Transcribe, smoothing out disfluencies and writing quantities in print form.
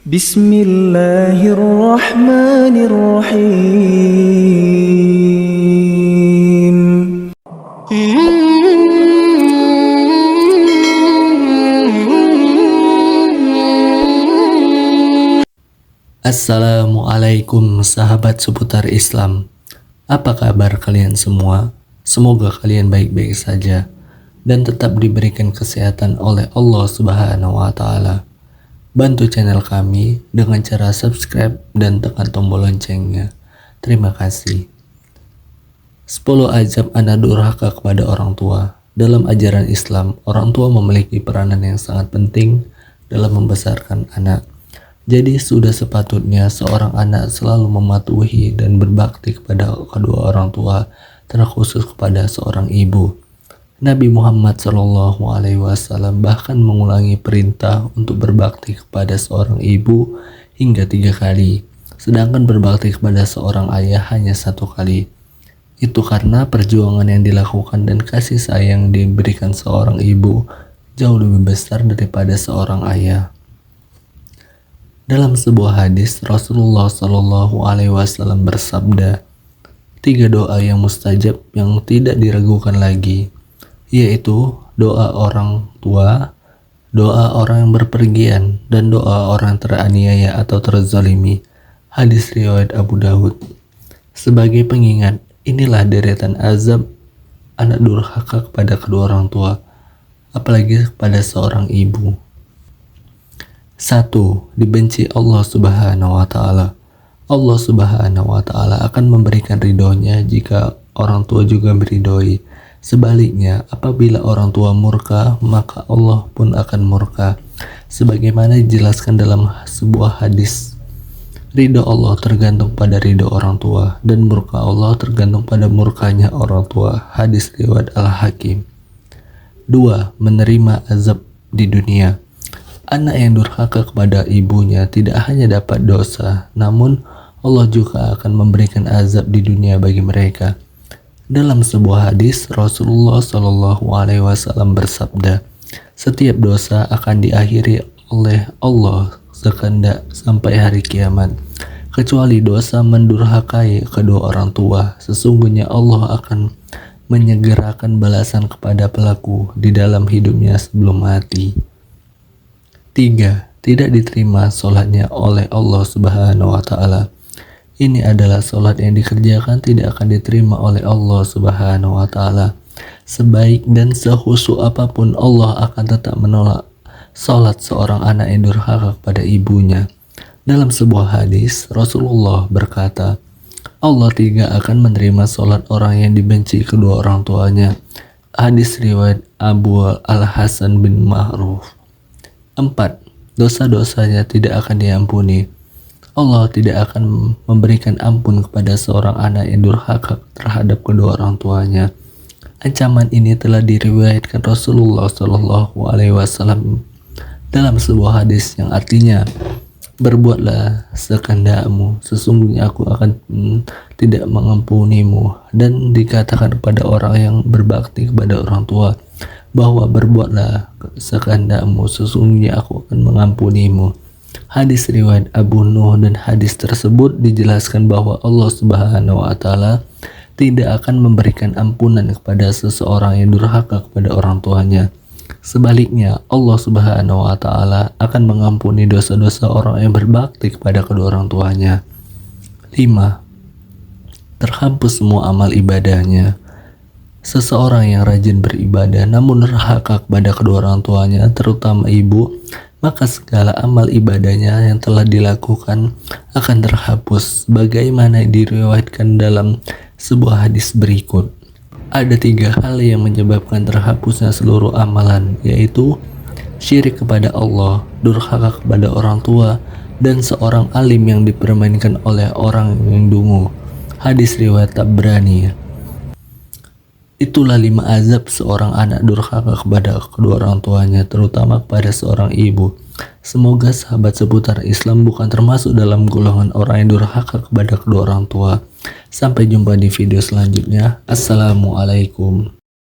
Bismillahirrahmanirrahim. Assalamualaikum sahabat seputar Islam. Apa kabar kalian semua? Semoga kalian baik-baik saja dan tetap diberikan kesehatan oleh Allah Subhanahu wa taala. Bantu channel kami dengan cara subscribe dan tekan tombol loncengnya. Terima kasih. 10 azab anak durhaka kepada orang tua. Dalam ajaran Islam, orang tua memiliki peranan yang sangat penting dalam membesarkan anak. Jadi sudah sepatutnya seorang anak selalu mematuhi dan berbakti kepada kedua orang tua, terkhusus kepada seorang ibu. Nabi Muhammad SAW bahkan mengulangi perintah untuk berbakti kepada seorang ibu hingga 3 kali, sedangkan berbakti kepada seorang ayah hanya 1 kali. Itu karena perjuangan yang dilakukan dan kasih sayang yang diberikan seorang ibu jauh lebih besar daripada seorang ayah. Dalam sebuah hadis, Rasulullah SAW bersabda, 3 doa yang mustajab yang tidak diragukan lagi, yaitu doa orang tua, doa orang yang berpergian, dan doa orang teraniaya atau terzalimi. Hadis riwayat Abu Dawud. Sebagai pengingat, inilah deretan azab anak durhaka kepada kedua orang tua, apalagi kepada seorang ibu. 1. Dibenci Allah Subhanahu wa taala. Allah Subhanahu wa taala akan memberikan ridhonya jika orang tua juga meridhoi. Sebaliknya, apabila orang tua murka, maka Allah pun akan murka. Sebagaimana dijelaskan dalam sebuah hadis, ridho Allah tergantung pada ridho orang tua, dan murka Allah tergantung pada murkanya orang tua. Hadis riwayat Al-Hakim. 2. Menerima azab di dunia. Anak yang durhaka kepada ibunya tidak hanya dapat dosa, namun Allah juga akan memberikan azab di dunia bagi mereka. Dalam sebuah hadis, Rasulullah SAW bersabda, setiap dosa akan diakhiri oleh Allah sekendak sampai hari kiamat, kecuali dosa mendurhakai kedua orang tua. Sesungguhnya Allah akan menyegerakan balasan kepada pelaku di dalam hidupnya sebelum mati. 3. Tidak diterima sholatnya oleh Allah Subhanahu wa taala. Ini adalah sholat yang dikerjakan tidak akan diterima oleh Allah Subhanahu wa taala. Sebaik dan sehusu apapun, Allah akan tetap menolak sholat seorang anak yang durhaka kepada ibunya. Dalam sebuah hadis, Rasulullah berkata, Allah tidak akan menerima sholat orang yang dibenci kedua orang tuanya. Hadis riwayat Abu Al-Hasan bin Ma'ruf. 4. Dosa-dosanya tidak akan diampuni. Allah tidak akan memberikan ampun kepada seorang anak yang durhaka terhadap kedua orang tuanya. Ancaman ini telah diriwayatkan Rasulullah SAW dalam sebuah hadis yang artinya, berbuatlah sekehendakmu, sesungguhnya aku akan tidak mengampunimu. Dan dikatakan kepada orang yang berbakti kepada orang tua bahwa berbuatlah sekehendakmu, sesungguhnya aku akan mengampunimu. Hadis riwayat Abu Nuh, dan hadis tersebut dijelaskan bahwa Allah Subhanahu wa taala tidak akan memberikan ampunan kepada seseorang yang durhaka kepada orang tuanya. Sebaliknya, Allah Subhanahu wa taala akan mengampuni dosa-dosa orang yang berbakti kepada kedua orang tuanya. 5. Terhapus semua amal ibadahnya. Seseorang yang rajin beribadah namun durhaka kepada kedua orang tuanya, terutama ibu, maka segala amal ibadahnya yang telah dilakukan akan terhapus, bagaimana diriwayatkan dalam sebuah hadis berikut. Ada 3 hal yang menyebabkan terhapusnya seluruh amalan, yaitu syirik kepada Allah, durhaka kepada orang tua, dan seorang alim yang dipermainkan oleh orang yang dungu. Hadis riwayat Tabrani. Itulah 5 azab seorang anak durhaka kepada kedua orang tuanya, terutama kepada seorang ibu. Semoga sahabat seputar Islam bukan termasuk dalam golongan orang yang durhaka kepada kedua orang tua. Sampai jumpa di video selanjutnya. Assalamualaikum.